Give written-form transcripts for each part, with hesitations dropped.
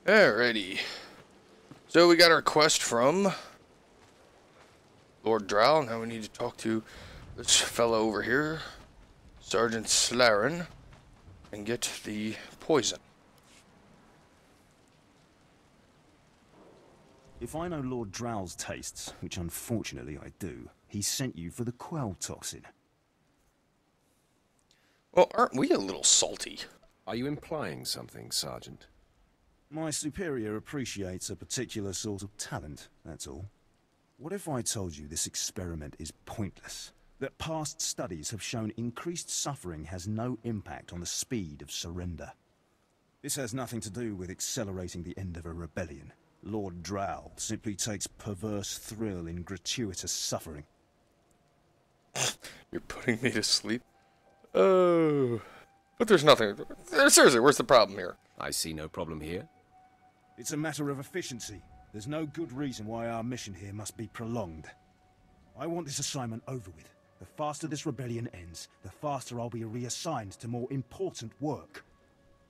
Alrighty. So we got our quest from Lord Drow. Now we need to talk to this fellow over here, Sergeant Slarin, and get the poison. If I know Lord Drow's tastes, which unfortunately I do, he sent you for the quell toxin. Well, aren't we a little salty? Are you implying something, Sergeant? My superior appreciates a particular sort of talent, that's all. What if I told you this experiment is pointless? That past studies have shown increased suffering has no impact on the speed of surrender. This has nothing to do with accelerating the end of a rebellion. Lord Drow simply takes perverse thrill in gratuitous suffering. You're putting me to sleep? Oh. But there's nothing. Seriously, where's the problem here? I see no problem here. It's a matter of efficiency. There's no good reason why our mission here must be prolonged. I want this assignment over with. The faster this rebellion ends, the faster I'll be reassigned to more important work.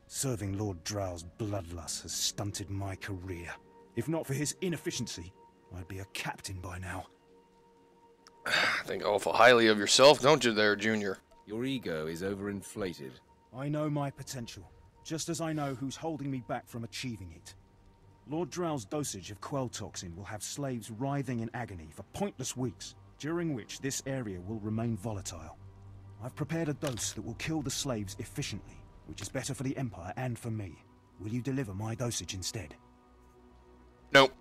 Serving Lord Drow's bloodlust has stunted my career. If not for his inefficiency, I'd be a captain by now. Think awful highly of yourself, don't you there, Junior? Your ego is overinflated. I know my potential, just as I know who's holding me back from achieving it. Lord Drow's dosage of quell toxin will have slaves writhing in agony for pointless weeks, during which this area will remain volatile. I've prepared a dose that will kill the slaves efficiently, which is better for the Empire and for me. Will you deliver my dosage instead? Nope.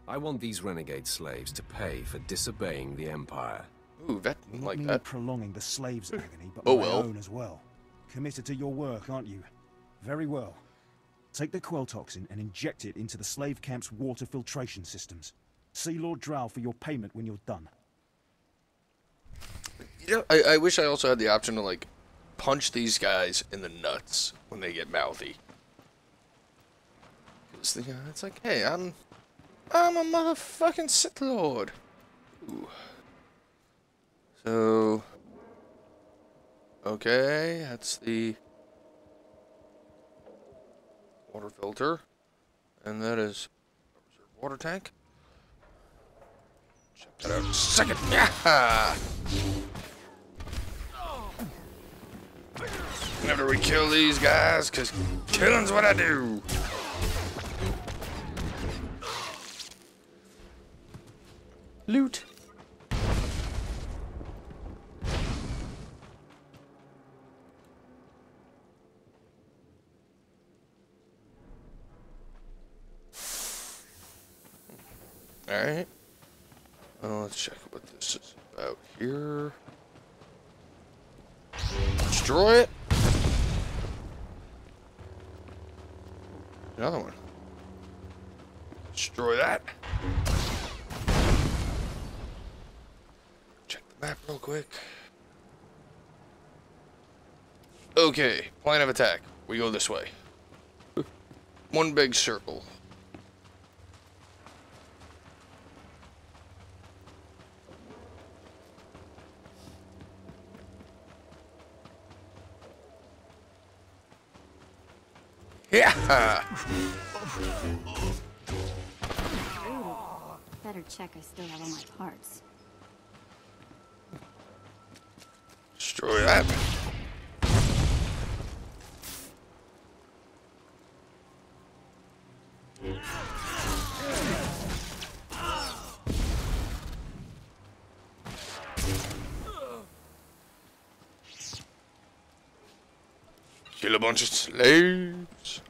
I want these renegade slaves to pay for disobeying the Empire. Ooh, that Not like me that. prolonging the slaves' agony, but Oh, my well. own as well. Committed to your work, aren't you? Very well. Take the quell toxin and inject it into the slave camp's water filtration systems. See Lord Drow for your payment when you're done. You know, I wish I also had the option to like punch these guys in the nuts when they get mouthy. It's like, hey, I'm a motherfucking Sith Lord. Ooh. So, okay, that's the water filter, and that is a reserve water tank. Check that out in a second. Yeah. Whenever we kill these guys, cause killing's what I do. Loot. Alright. Let's check what this is about here. Destroy it. Another one. Destroy that. Check the map real quick. Okay, plan of attack. We go this way. One big circle. Yeah. Ooh, better check I still have all my parts. Destroy that. Kill a bunch of slaves.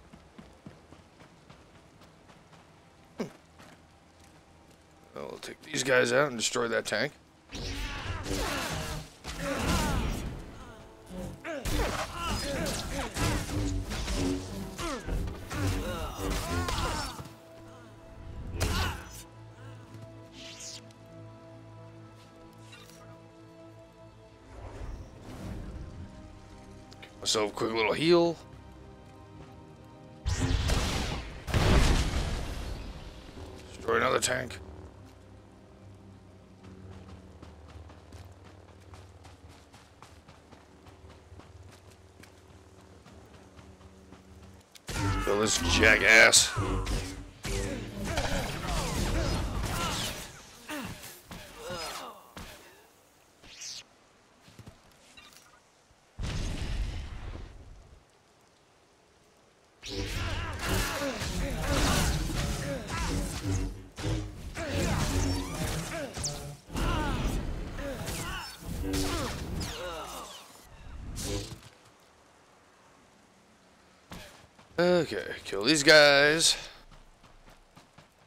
I'll take these guys out and destroy that tank. Myself a quick little heal. Destroy another tank. Kill this jackass. Okay, kill these guys.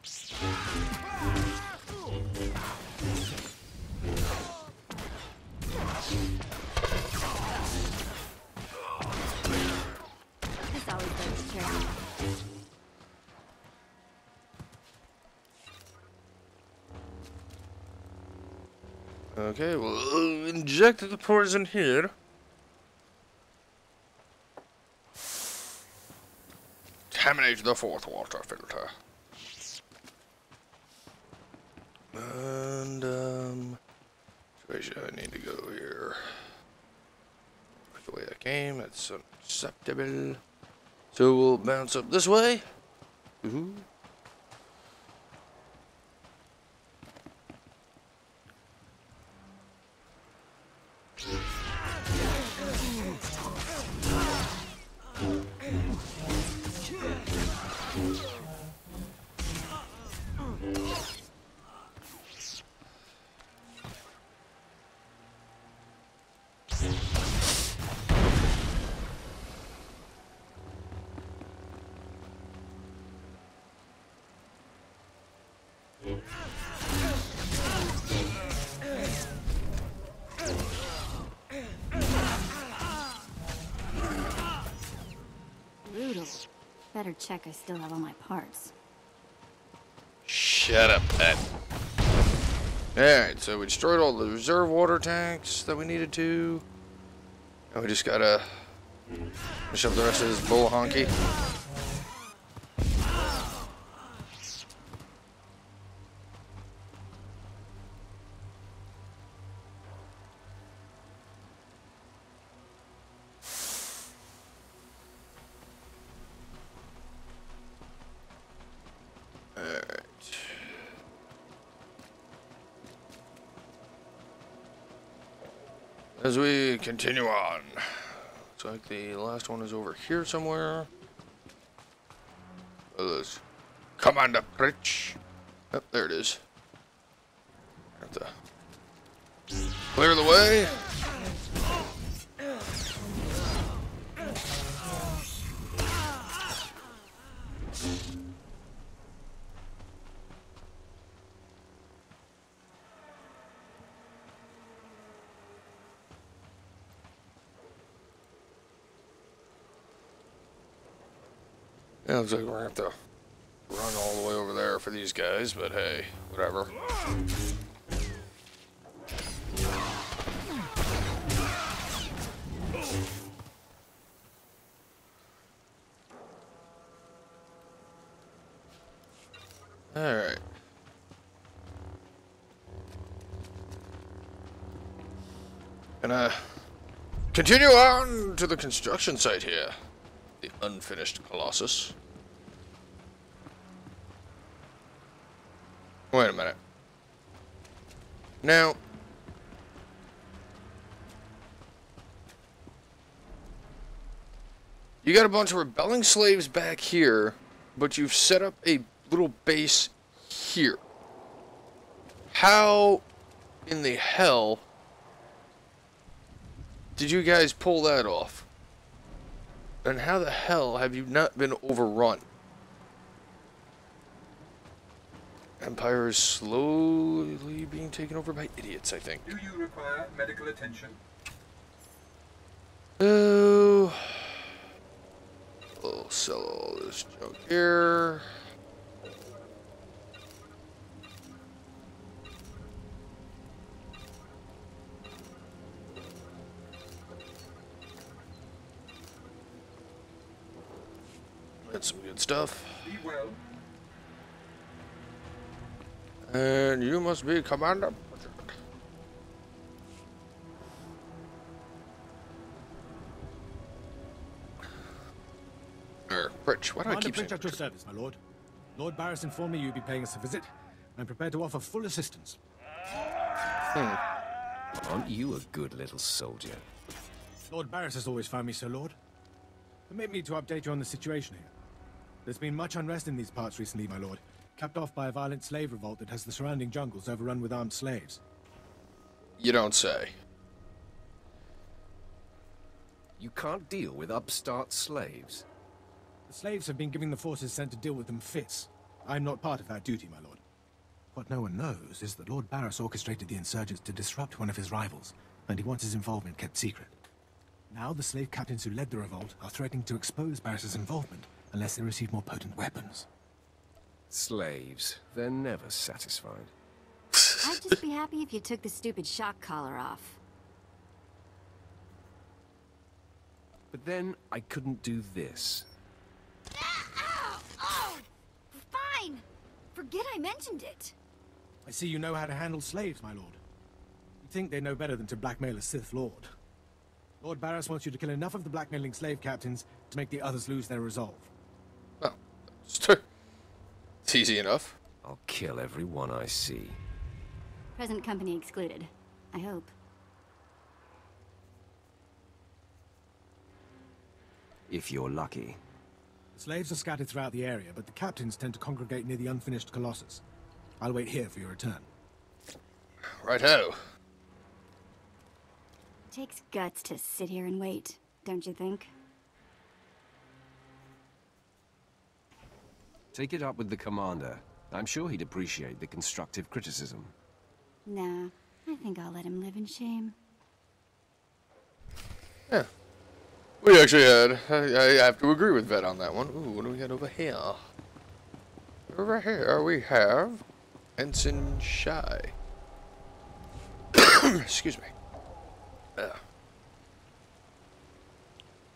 This always does charity. Okay, we'll inject the poison here. Contaminate the fourth water filter. And, which way should I need to go here? The way I came, that's unacceptable. So we'll bounce up this way. Ooh. Brutal. Better check I still have all my parts. Shut up, pet. Alright, so we destroyed all the reserve water tanks that we needed to. And we just gotta finish up the rest of this bull honky. As we continue on, looks like the last one is over here somewhere. Let's Commander Pritch. Oh, there it is. Have to clear the way. Yeah, looks like we're gonna have to run all the way over there for these guys, but hey, whatever. Alright. Gonna continue on to the construction site here. The unfinished Colossus. Wait a minute. Now, you got a bunch of rebelling slaves back here, but you've set up a little base here. How in the hell did you guys pull that off? And how the hell have you not been overrun? Empire is slowly being taken over by idiots, I think. Do you require medical attention? Oh. We'll sell all this junk here. That's some good stuff. Be well. And you must be Commander. Rich, why do I keep saying at your service, my lord. Lord Barris informed me you'd be paying us a visit. I'm prepared to offer full assistance. Aren't you a good little soldier? Lord Barris has always found me so, Lord. Permit me to update you on the situation here. There's been much unrest in these parts recently, my lord, capped off by a violent slave revolt that has the surrounding jungles overrun with armed slaves. You don't say. You can't deal with upstart slaves. The slaves have been giving the forces sent to deal with them fits. I'm not part of that duty, my lord. What no one knows is that Lord Barris orchestrated the insurgents to disrupt one of his rivals, and he wants his involvement kept secret. Now the slave captains who led the revolt are threatening to expose Barris's involvement unless they receive more potent weapons. Slaves. They're never satisfied. I'd just be happy if you took the stupid shock collar off. But then I couldn't do this. Ow! Oh! Fine! Forget I mentioned it. I see you know how to handle slaves, my lord. You think they know better than to blackmail a Sith Lord. Lord Barris wants you to kill enough of the blackmailing slave captains to make the others lose their resolve. Well, it's easy enough. I'll kill every one I see. Present company excluded. I hope. If you're lucky. The slaves are scattered throughout the area, but the captains tend to congregate near the unfinished Colossus. I'll wait here for your return. Righto. Takes guts to sit here and wait, don't you think? Take it up with the commander. I'm sure he'd appreciate the constructive criticism. Nah, I think I'll let him live in shame. Yeah. We actually had, I have to agree with Vet on that one. Ooh, what do we got over here? Over here we have Ensign Shy. Excuse me.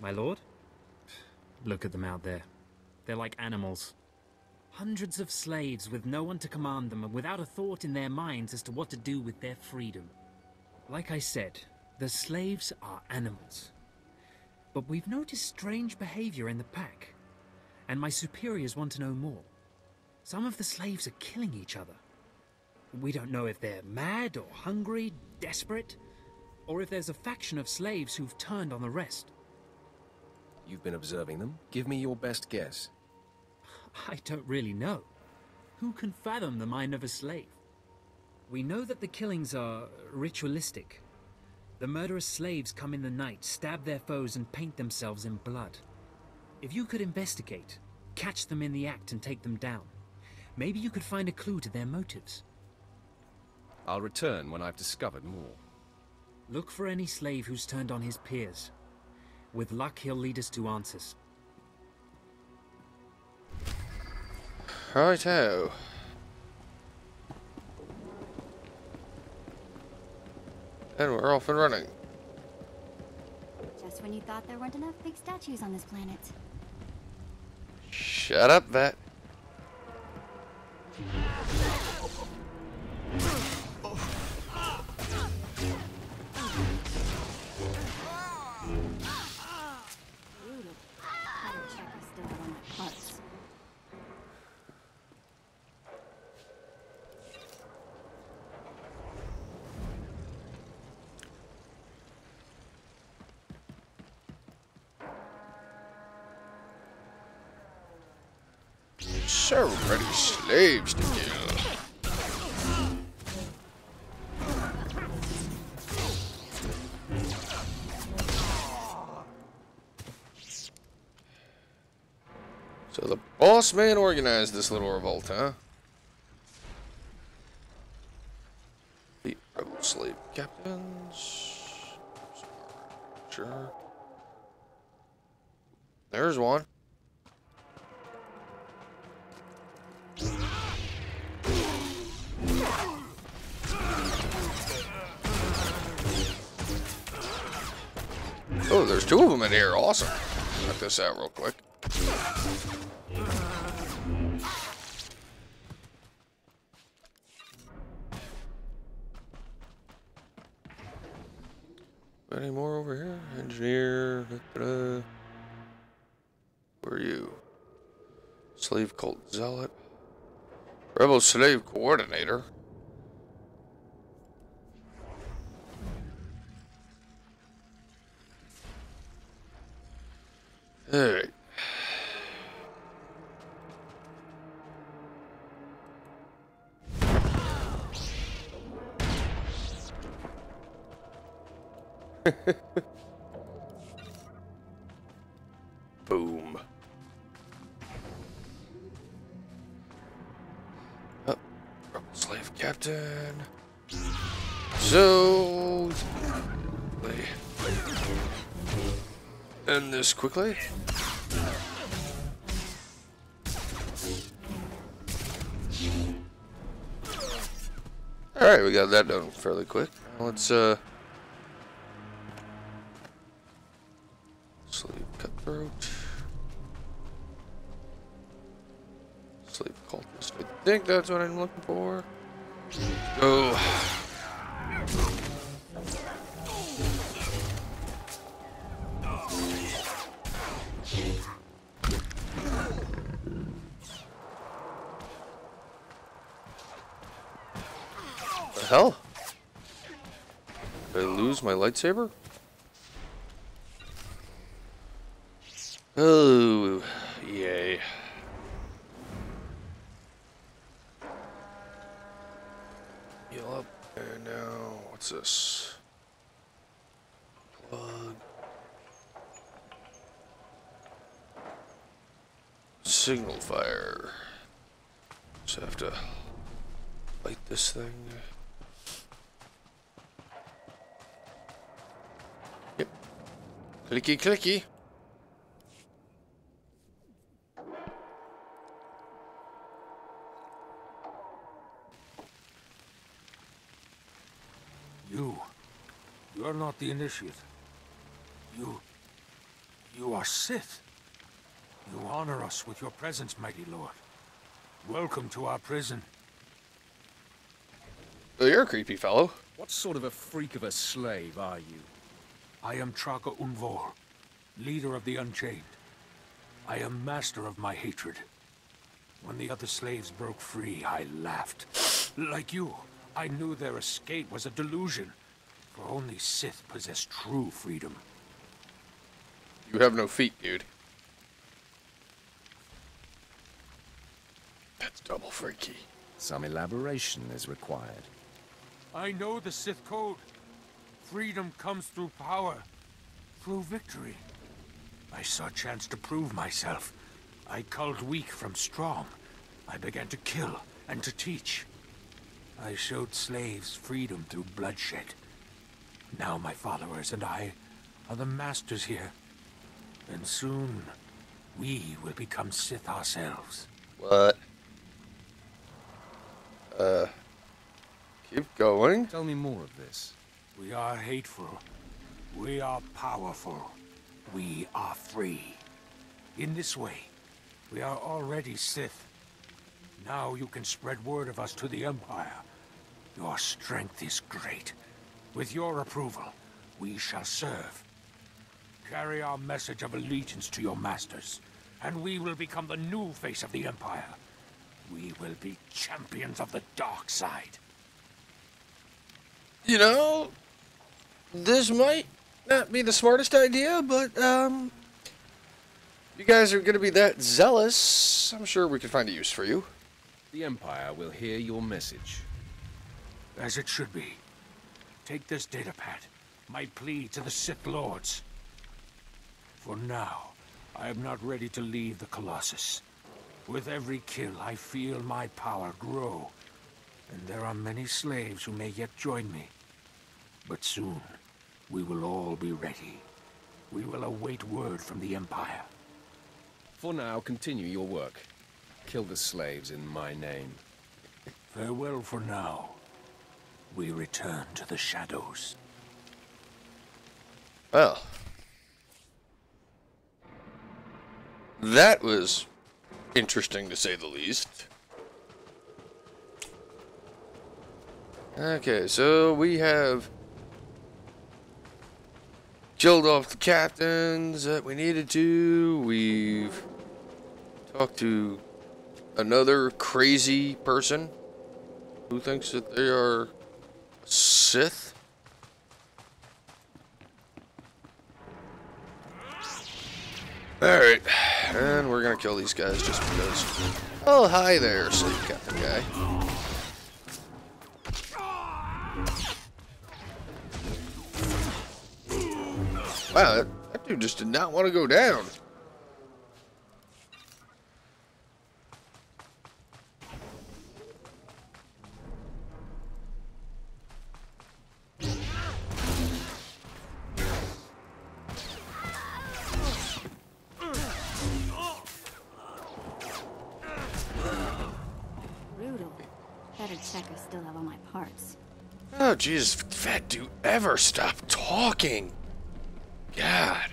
My lord? Look at them out there. They're like animals. Hundreds of slaves with no one to command them and without a thought in their minds as to what to do with their freedom. Like I said, the slaves are animals. But we've noticed strange behavior in the pack, and my superiors want to know more. Some of the slaves are killing each other. We don't know if they're mad or hungry, desperate, or if there's a faction of slaves who've turned on the rest. You've been observing them? Give me your best guess. I don't really know. Who can fathom the mind of a slave? We know that the killings are ritualistic. The murderous slaves come in the night, stab their foes, and paint themselves in blood. If you could investigate, catch them in the act and take them down, maybe you could find a clue to their motives. I'll return when I've discovered more. Look for any slave who's turned on his peers. With luck, he'll lead us to answers. Righto. And we're off and running. Just when you thought there weren't enough big statues on this planet. Shut up, Vet. Brutal. Better check I still have all my parts. So many slaves to kill. So the boss man organized this little revolt, huh? Beat rebel slave captains. Sure. There's one. Oh, there's two of them in here. Awesome. Check this out real quick. Any more over here? Engineer. Where are you? Slave cult zealot. Rebel slave coordinator. Alright. Boom. Captain. So, end this quickly. Alright, we got that done fairly quick. Now let's sleep cutthroat. Sleep cultist. I think that's what I'm looking for. Go. The hell? Did I lose my lightsaber? Oh, yay. Heal up. And now, what's this? Plug. Signal fire. Just have to light this thing. Yep. Clicky clicky. You're not the initiate. You are Sith. You honor us with your presence, mighty lord. Welcome to our prison. Oh, you're a creepy fellow. What sort of a freak of a slave are you? I am Traga Unvor, leader of the Unchained. I am master of my hatred. When the other slaves broke free, I laughed. Like you, I knew their escape was a delusion. For only Sith possess true freedom. You have no feet, dude. That's double freaky. Some elaboration is required. I know the Sith code. Freedom comes through power, through victory. I saw a chance to prove myself. I culled weak from strong. I began to kill and to teach. I showed slaves freedom through bloodshed. Now my followers and I are the masters here. And soon, we will become Sith ourselves. What? Keep going. Tell me more of this. We are hateful. We are powerful. We are free. In this way, we are already Sith. Now you can spread word of us to the Empire. Your strength is great. With your approval, we shall serve. Carry our message of allegiance to your masters, and we will become the new face of the Empire. We will be champions of the dark side. You know, this might not be the smartest idea, but, you guys are gonna be that zealous, I'm sure we can find a use for you. The Empire will hear your message. As it should be. Take this datapad, my plea to the Sith Lords. For now, I am not ready to leave the Colossus. With every kill, I feel my power grow. And there are many slaves who may yet join me. But soon, we will all be ready. We will await word from the Empire. For now, continue your work. Kill the slaves in my name. Farewell for now. We return to the shadows. Well. That was interesting to say the least. Okay, so we have killed off the captains that we needed to. We've talked to another crazy person who thinks that they are Sith. Alright, and we're gonna kill these guys just because. Oh, hi there, sleep captain guy. Wow, that dude just did not want to go down. check I still have all my parts. Oh, Jesus, Fat, do ever stop talking? God.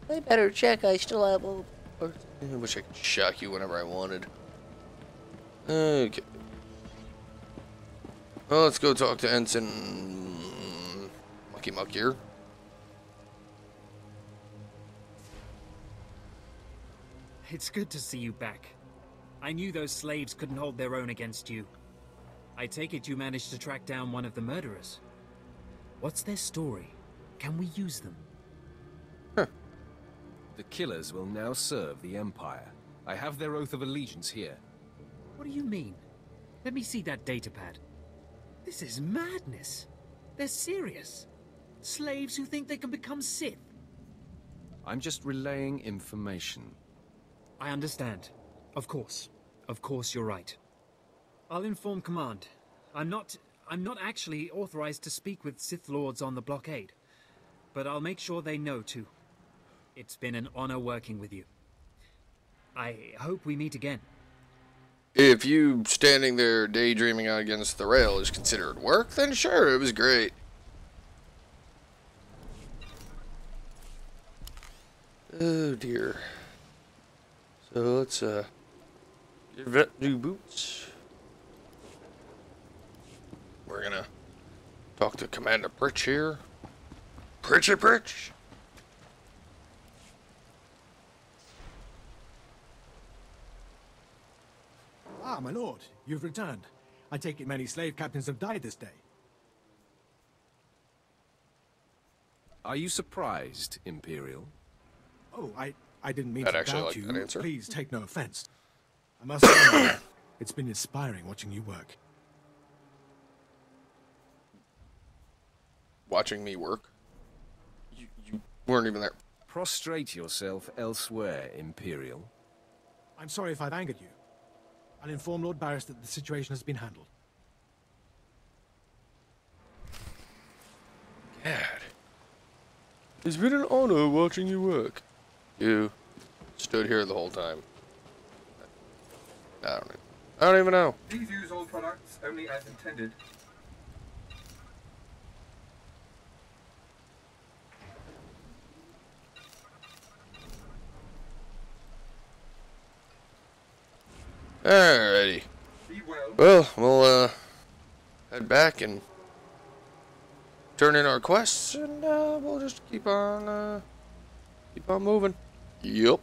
I better check I still have all the parts. I wish I could shock you whenever I wanted. Okay. Well, let's go talk to Ensign Mucky Muck here. It's good to see you back. I knew those slaves couldn't hold their own against you. I take it you managed to track down one of the murderers. What's their story? Can we use them? The killers will now serve the Empire. I have their oath of allegiance here. What do you mean? Let me see that datapad. This is madness. They're serious. Slaves who think they can become Sith. I'm just relaying information. I understand. Of course. Of course you're right. I'll inform Command. I'm not actually authorized to speak with Sith Lords on the blockade. But I'll make sure they know too. It's been an honor working with you. I hope we meet again. If you standing there daydreaming out against the rail is considered work, then sure, it was great. Oh dear. So let's give it new boots. We're gonna talk to Commander Pritch here. Pritch. Ah, my lord, you've returned. I take it many slave captains have died this day. Are you surprised, Imperial? Oh, I didn't mean I'd to actually doubt like you. that answer. Please take no offense. I must say, it's been inspiring watching you work. Watching me work? You weren't even there. Prostrate yourself elsewhere, Imperial. I'm sorry if I've angered you. I'll inform Lord Barris that the situation has been handled. God. It's been an honor watching you work. You stood here the whole time. I don't even know. Please use all products only as intended. Alrighty. Be well. Well, we'll head back and turn in our quests, and we'll just keep on moving. Yup.